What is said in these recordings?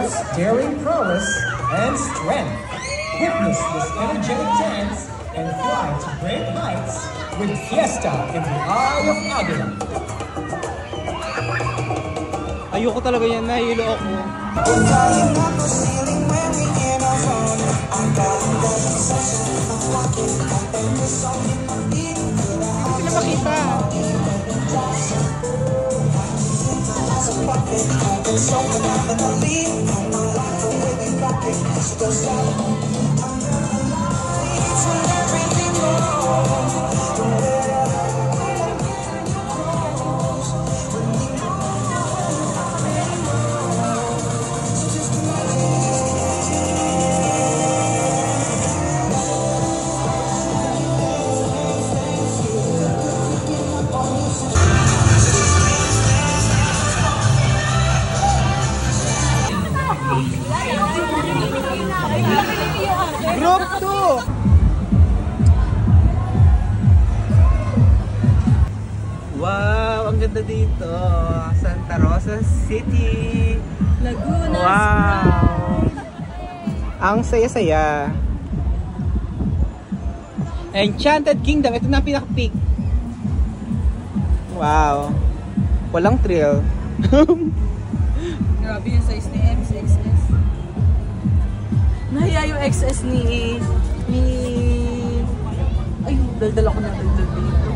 heart's daring prowess and strength. Witness this energetic dance and fly to great heights with Fiesta in the Eye of Aguila. Ayoko talaga yan, nahihilo ako. Hindi na makita. Group 2! Wow, ang ganda dito. Santa Rosa City, Laguna. Wow! Ang saya-saya. Enchanted Kingdom. Ito na ang pinaka-peak. Wow. Walang thrill. Grabe yung size ni XS. Nahiya yung XS ni... Ay, daldal ako na daldal dito.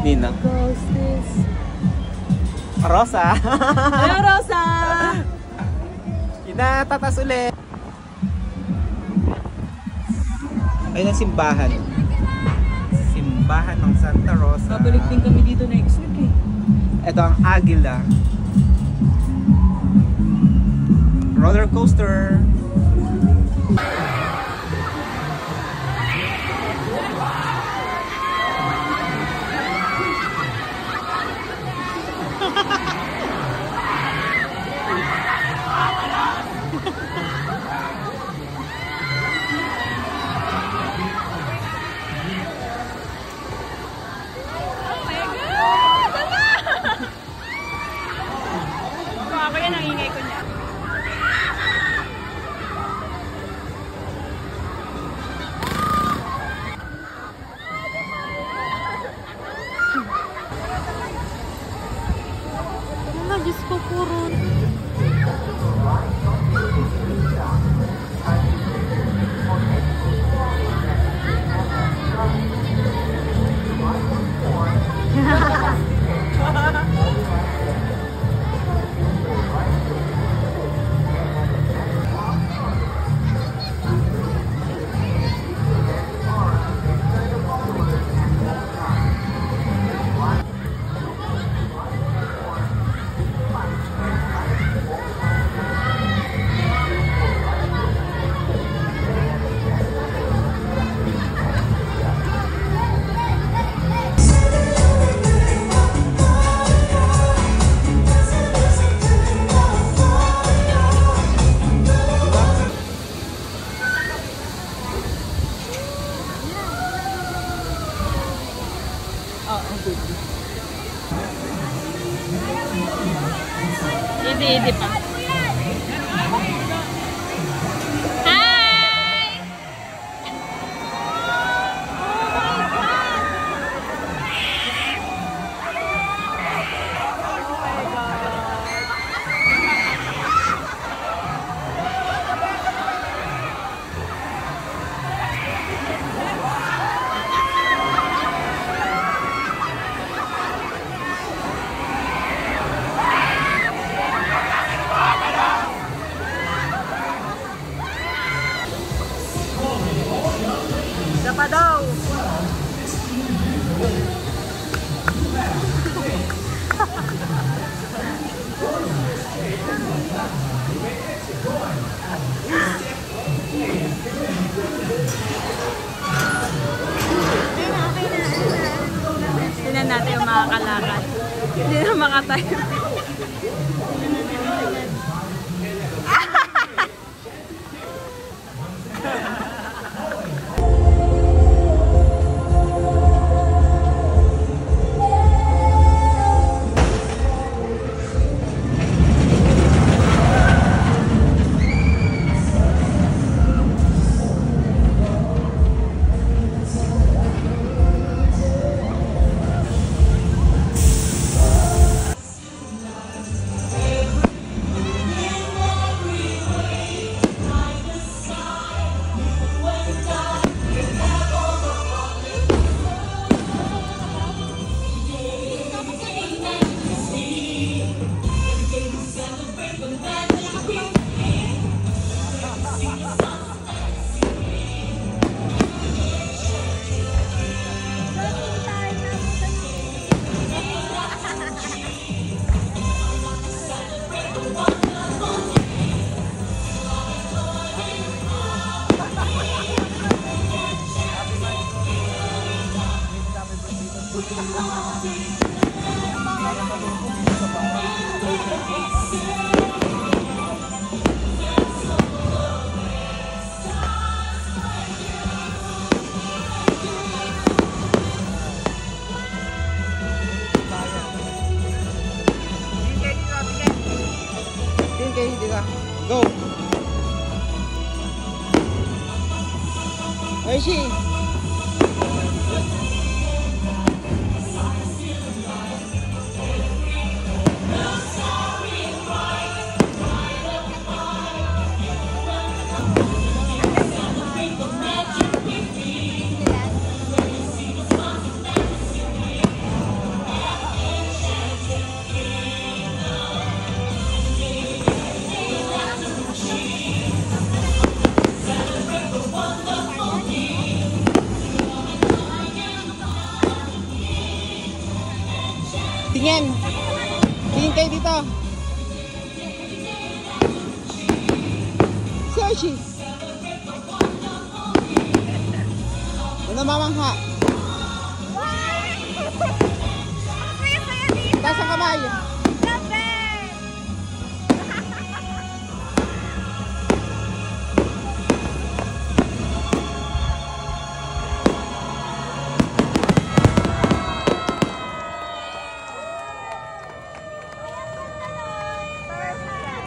Nina. Rosa. Hello, Rosa! Tatas ulit. Ayun ang simbahan. Simbahan ng Santa Rosa. Babalik din kami dito next week eh. Ito ang Aguila. Roller coaster. Ako yan ang ingay ko niya. Diyos ko, puro. Hindi pa. Pa daw. Tingnan natin yung makakalakad. Hindi na makatayo. tingin kayo dito. Go! Hershey! Tingin! Tingin kayo dito! Si Hershey! Ano mamangha? Taas ang kamay!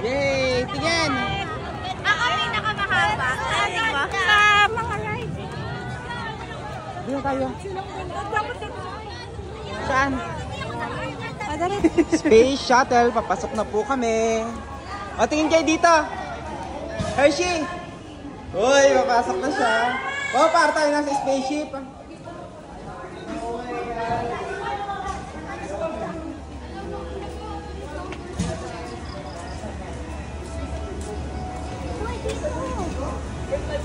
Yay! Tingin! Ako pinakamahaba. Sa mga rides. Dito tayo. Saan? Space Shuttle. Papasok na po kami. O, tingin kayo dito. Hershey! Uy, papasok na siya. O, para tayo na sa spaceship.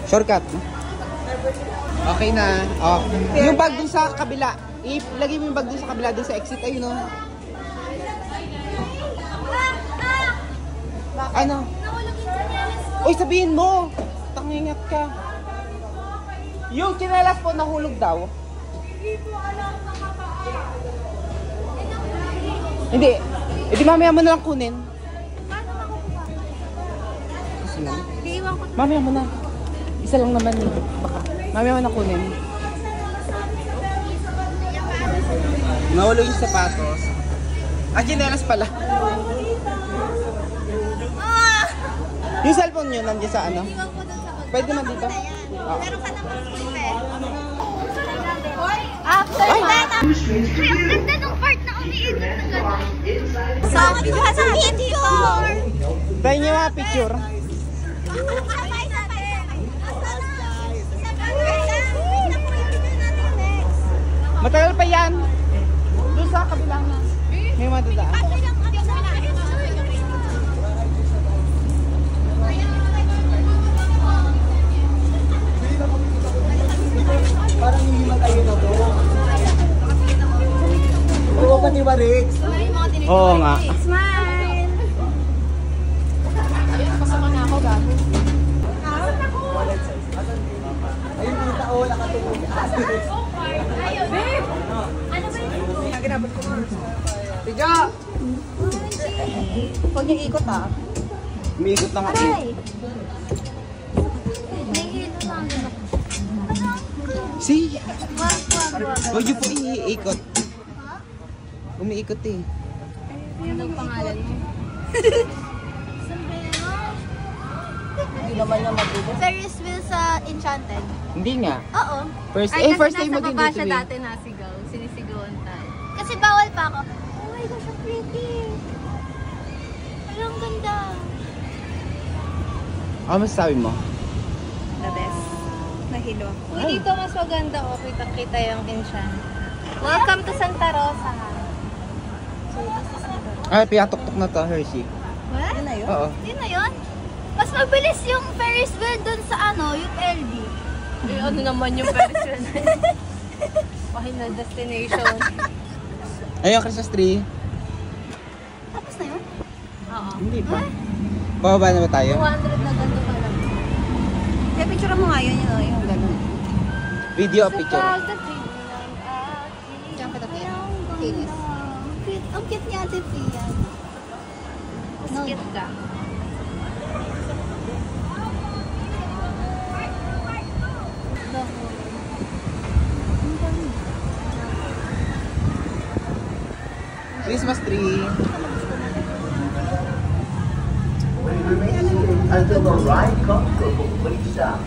Shortcut. Okay na. Oh. Yung bag dun sa kabila. Ilagay mo yung bag dun sa kabila, dun sa exit. Ayun o. Ano? Uy, sabihin mo. Tangingat ka. Yung chinelas po nahulog daw. Hindi. Hindi mamaya mo na lang kunin. Kasi lang. Mamaya mo na. Isa lang naman yun. Baka. Mamaya mo na kunin. Nahulog yung sapatos. Ah, chinelas pala. Yung cellphone nyo nandiyan sa ano? Pwede man dito? Oo. Meron ka naman flip eh. After that, ang ganda ng part na umiikot na gano'n. Sa picture! Try nyo mga picture. Matagal pa yan. Doon sa kabilang na. May madadaan. Parang hindi matayo na to. Oo, pati ba, Rex? Oo nga. Smile! Pasama na ako, gago. Ayun, kita o, nakatulog. Ayun, babe! Ano ba yun? Ginabot ko mo. Tiga! Huwag niyo ikot ah. Umiikot na nga. Aray! Nahihilo lang din ako. See? Wag. Huwag niyo po iikot. Umiikot eh. Anong pangalan mo? Hindi naman na mabuti. Ferris wheel sa Enchanted. Hindi nga. Oo. First time mo din Nasa baba dito siya eh. dati nasigaw. Sinisigawan tayo. Kasi bawal pa ako. Oh my gosh, ang pretty. Ang ganda. Ano masasabi mo? The best. Nahilo. Uy, dito mas maganda. O, kita-kita yung enchant. Welcome to Santa Rosa. So, this is Santa Rosa. Ay, piyatok-tok na to, Hershey. What? Yun na yun? Oo. Yun na yun? Mas mabilis yung Ferris wheel dun sa ano, yung LD. Eh, ano naman yung Ferris wheel na yun? Final destination. Ayun, Christmas tree. Tapos na yun? Oo. Hindi pa. Bababa na ba tayo? 200 na ganito pa lang. Kaya picture mo nga yun, yung gano'n. Video o picture? Diyan kita kaya. Kinis. Ang cute niya, Ate Pia. No. Cute ka. Christmas tree. until the ride comes to a complete stop.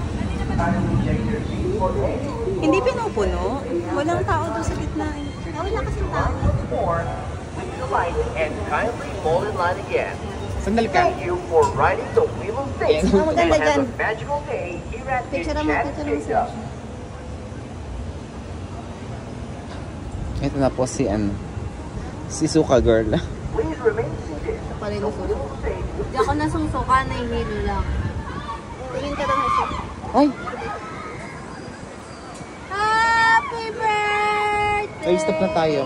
Kindly check your seat for any Hindi pinupuno. Walang tao doon sa gitna. Wala kasing tao. more. Please alight and kindly fall in line again. Sandal ka. Thank you for riding the Wheel of Fate Ayan. and Maganda have dyan. a magical day here at Picture mo, Enchanted picture mo siya. Kingdom. Ito na po si si Suka Girl. Please remain seated. Pala yung suso. Wheel of Fate will Hindi ako nasungsuka, nahihilo lang. Tingin ka daw siya. Ay! Happy birthday! Ay, stop na tayo.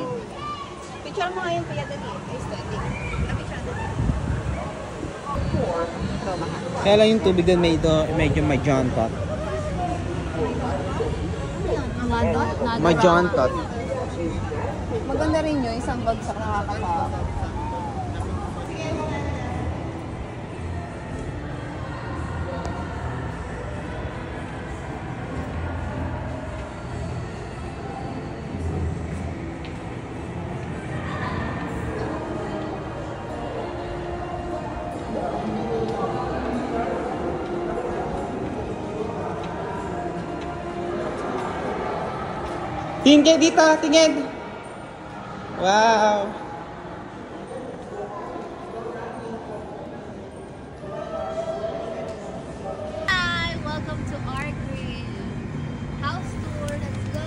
Picture mo ngayon, Kuya Dali. Ay, steady. Picture mo. Kaya lang yung tubig doon medyo may John tot. May John tot. Maganda rin yun, isang bagsak nakakatawa. Tingin kayo dito, tingin! Wow! Hi! Welcome to our crib. House tour, let's go!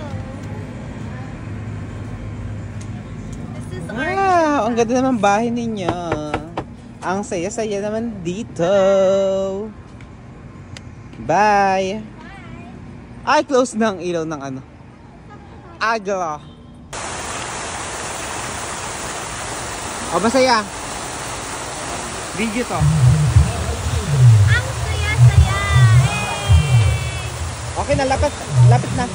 This is our Wow! Ang ganda naman bahay ninyo. Ang saya-saya naman dito. Bye! Ay, close na ang ilaw ng Agla. O, masaya. Video to. Ang saya-saya! Hey! Okay na, lapit na.